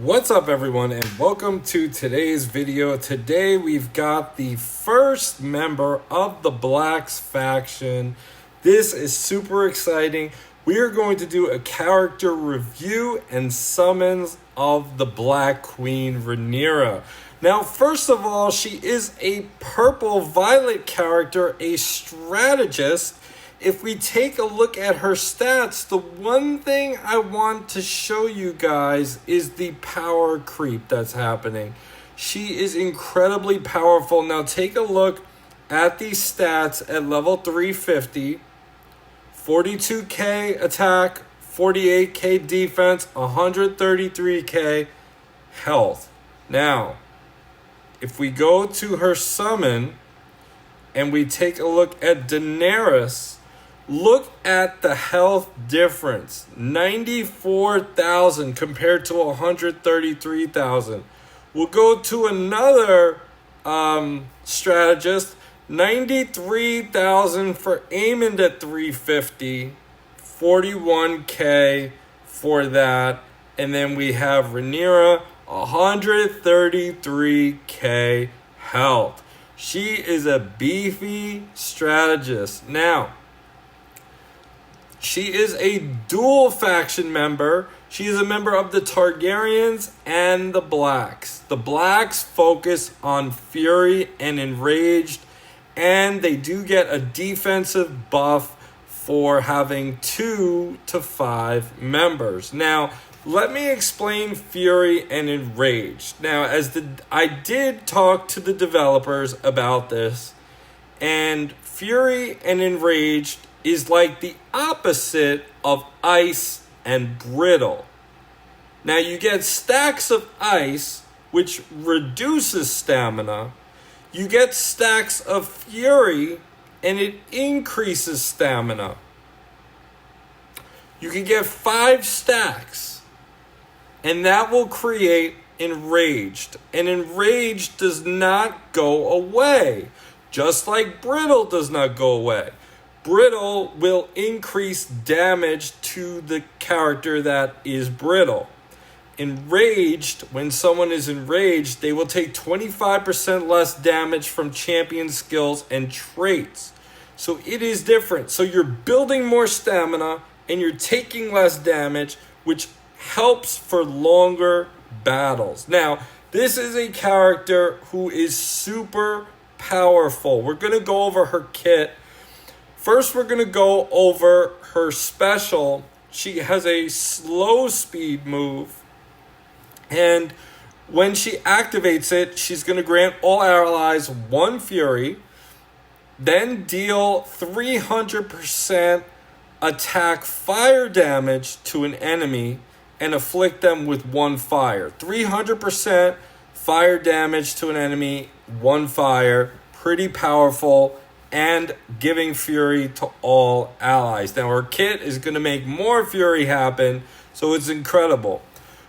What's up everyone and welcome to today's video. Today we've got the first member of the Blacks faction. This is super exciting. We are going to do a character review and summons of the Black Queen RHAENYRA. Now first of all, she is a purple violet character, a strategist. If we take a look at her stats, the one thing I want to show you guys is the power creep that's happening. She is incredibly powerful. Now take a look at these stats at level 350. 42k attack, 48k defense, 133k health. Now, if we go to her summon and we take a look at Daenerys, look at the health difference. 94,000 compared to 133,000. We'll go to another strategist. 93,000 for Aemond at 350. 41k for that. And then we have RHAENYRA, 133k health. She is a beefy strategist. Now, she is a dual faction member. She is a member of the Targaryens and the Blacks. The Blacks focus on Fury and Enraged, and they do get a defensive buff for having 2 to 5 members. Now, let me explain Fury and Enraged. Now, I did talk to the developers about this, and Fury and Enraged is like the opposite of ice and brittle. Now you get stacks of ice, which reduces stamina. You get stacks of fury, and it increases stamina. You can get 5 stacks, and that will create enraged. And enraged does not go away, just like brittle does not go away. Brittle will increase damage to the character that is brittle. Enraged, when someone is enraged, they will take 25% less damage from champion skills and traits. So it is different. So you're building more stamina and you're taking less damage, which helps for longer battles. Now, this is a character who is super powerful. We're going to go over her kit. First, we're going to go over her special. She has a slow speed move, and when she activates it, she's going to grant all allies 1 fury, then deal 300% attack fire damage to an enemy and afflict them with 1 fire. 300% fire damage to an enemy, 1 fire. Pretty powerful. And giving fury to all allies. Now her kit is going to make more fury happen, so it's incredible.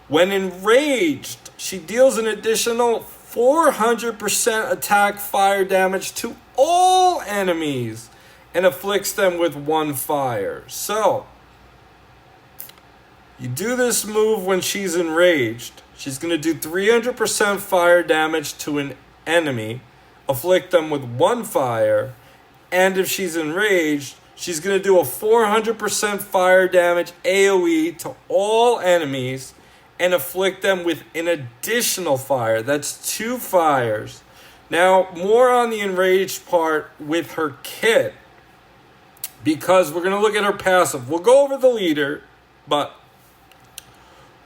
When enraged, she deals an additional 400% attack fire damage to all enemies and afflicts them with 1 fire. So, you do this move when she's enraged. She's going to do 300% fire damage to an enemy, afflict them with 1 fire. And if she's enraged, she's going to do a 400% fire damage AoE to all enemies and afflict them with an additional fire. That's 2 fires. Now, more on the enraged part with her kit, because we're going to look at her passive. We'll go over the leader, but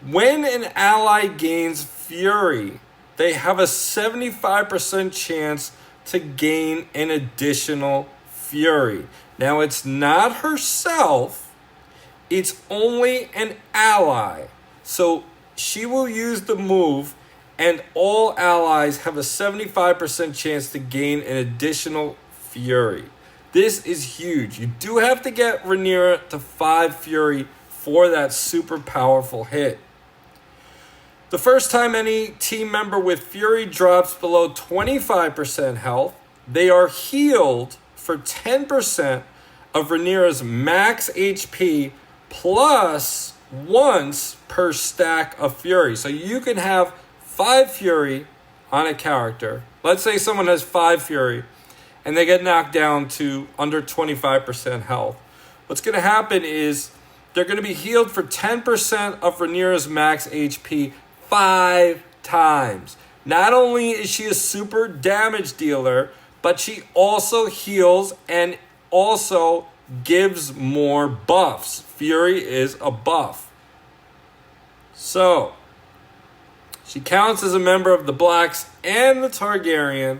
when an ally gains fury, they have a 75% chance to gain an additional fury. Now, it's not herself, it's only an ally. So she will use the move, and all allies have a 75% chance to gain an additional fury. This is huge. You do have to get RHAENYRA to 5 fury for that super powerful hit. The first time any team member with fury drops below 25% health, they are healed for 10% of RHAENYRA's max HP plus once per stack of Fury. So you can have 5 Fury on a character. Let's say someone has 5 Fury and they get knocked down to under 25% health. What's going to happen is they're going to be healed for 10% of Rhaenyra's max HP 5 times. Not only is she a super damage dealer, but she also heals and also gives more buffs. Fury is a buff. So, she counts as a member of the Blacks and the Targaryen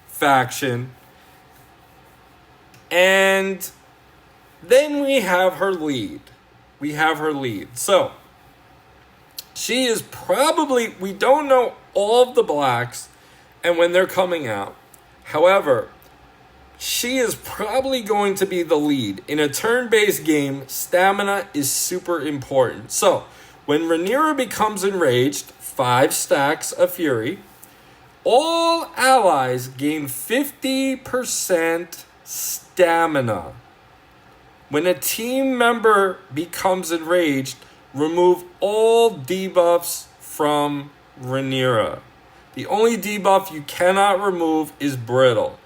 faction. And then we have her lead. So, she is probably, we don't know all of the Blacks and when they're coming out. However, she is probably going to be the lead. In a turn-based game, stamina is super important. So, when Rhaenyra becomes enraged, 5 stacks of Fury, all allies gain 50% stamina. When a team member becomes enraged, remove all debuffs from Rhaenyra. The only debuff you cannot remove is brittle.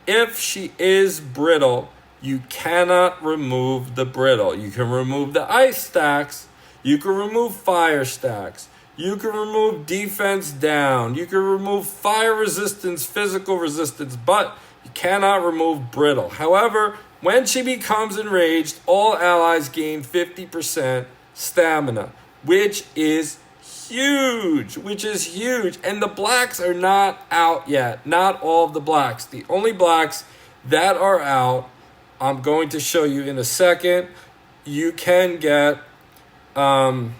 If she is brittle, you cannot remove the brittle. You can remove the ice stacks. You can remove fire stacks. You can remove defense down. You can remove fire resistance, physical resistance, but you cannot remove brittle. However, when she becomes enraged, all allies gain 50% stamina, which is huge. And the Blacks are not out yet. Not all of the Blacks. The only Blacks that are out, I'm going to show you in a second. You can get, let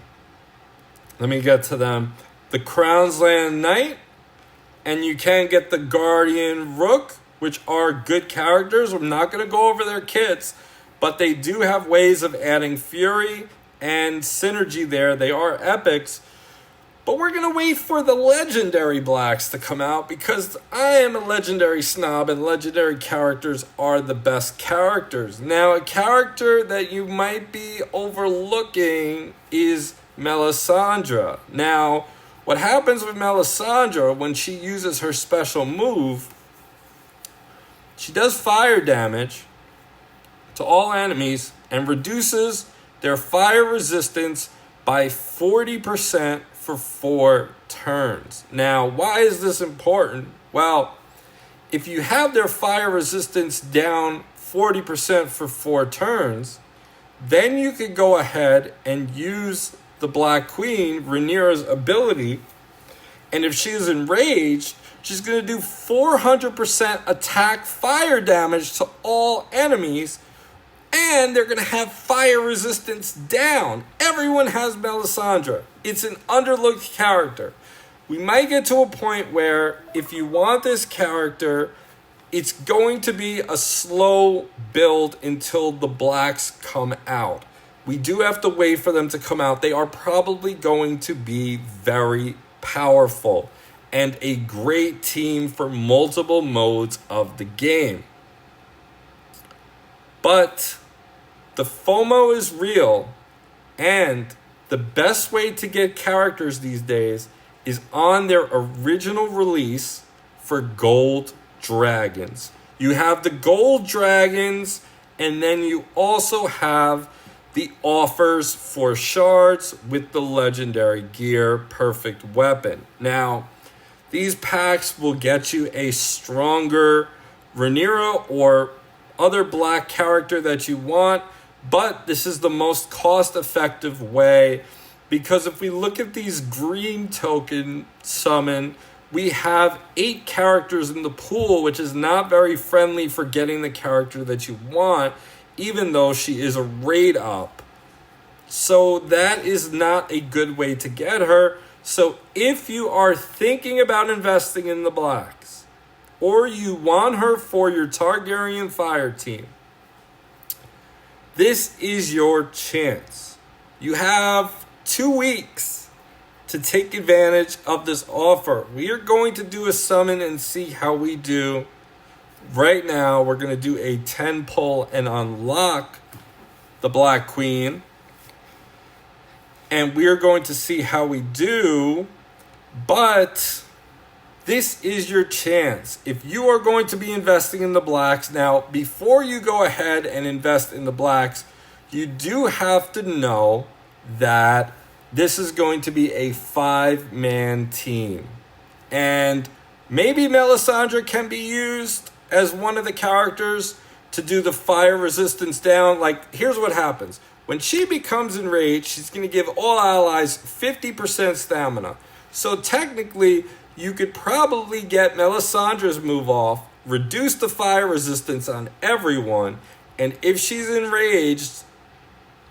me get to them. The Crownsland Knight, and you can get the Guardian Rook, which are good characters. I'm not going to go over their kits, but they do have ways of adding Fury and synergy there. They are epics. But we're going to wait for the legendary Blacks to come out because I am a legendary snob and legendary characters are the best characters. Now, a character that you might be overlooking is Melisandre. Now, what happens with Melisandre when she uses her special move, she does fire damage to all enemies and reduces their fire resistance by 40% for 4 turns. Now, why is this important? Well, if you have their fire resistance down 40% for 4 turns, then you could go ahead and use the Black Queen, Rhaenyra's ability, and if she is enraged, she's going to do 400% attack fire damage to all enemies, and they're going to have fire resistance down. Everyone has Melisandre. It's an underlooked character. We might get to a point where if you want this character, it's going to be a slow build until the Blacks come out. We do have to wait for them to come out. They are probably going to be very powerful and a great team for multiple modes of the game. But the FOMO is real, and the best way to get characters these days is on their original release for gold dragons. You have the gold dragons, and then you also have the offers for shards with the legendary gear, perfect weapon. Now, these packs will get you a stronger Rhaenyra or other Black character that you want, but this is the most cost-effective way because if we look at these green token summon, we have 8 characters in the pool, which is not very friendly for getting the character that you want, even though she is a raid up. So that is not a good way to get her. So if you are thinking about investing in the Blacks, or you want her for your Targaryen fire team, this is your chance. You have 2 weeks to take advantage of this offer. We are going to do a summon and see how we do. Right now, we're going to do a 10 pull and unlock the Black Queen. and we are going to see how we do. But this is your chance. If you are going to be investing in the blacks, now, before you go ahead and invest in the blacks, you do have to know that this is going to be a 5-man team. And maybe Melisandre can be used as one of the characters to do the fire resistance down. Like, here's what happens. When she becomes enraged, she's going to give all allies 50% stamina. So technically, you could probably get Melisandre's move off, reduce the fire resistance on everyone, and if she's enraged,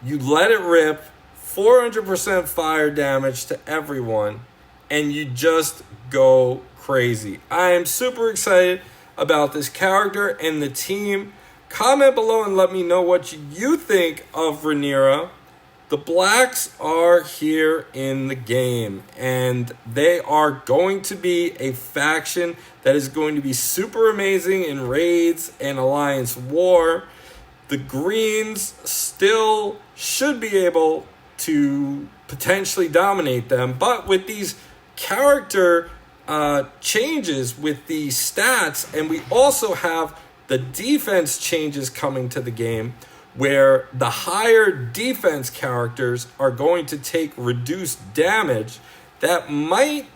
you let it rip, 400% fire damage to everyone, and you just go crazy. I am super excited about this character and the team. Comment below and let me know what you think of RHAENYRA. The blacks are here in the game, and they are going to be a faction that is going to be super amazing in raids and alliance war. The greens still should be able to potentially dominate them, but with these character changes with the stats, and we also have the defense changes coming to the game, where the higher defense characters are going to take reduced damage, that might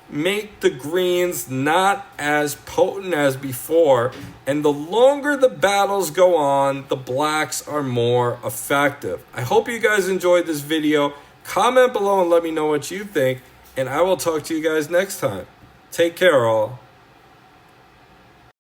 make the greens not as potent as before. And the longer the battles go on, the blacks are more effective. I hope you guys enjoyed this video. Comment below and let me know what you think, and I will talk to you guys next time. Take care, all.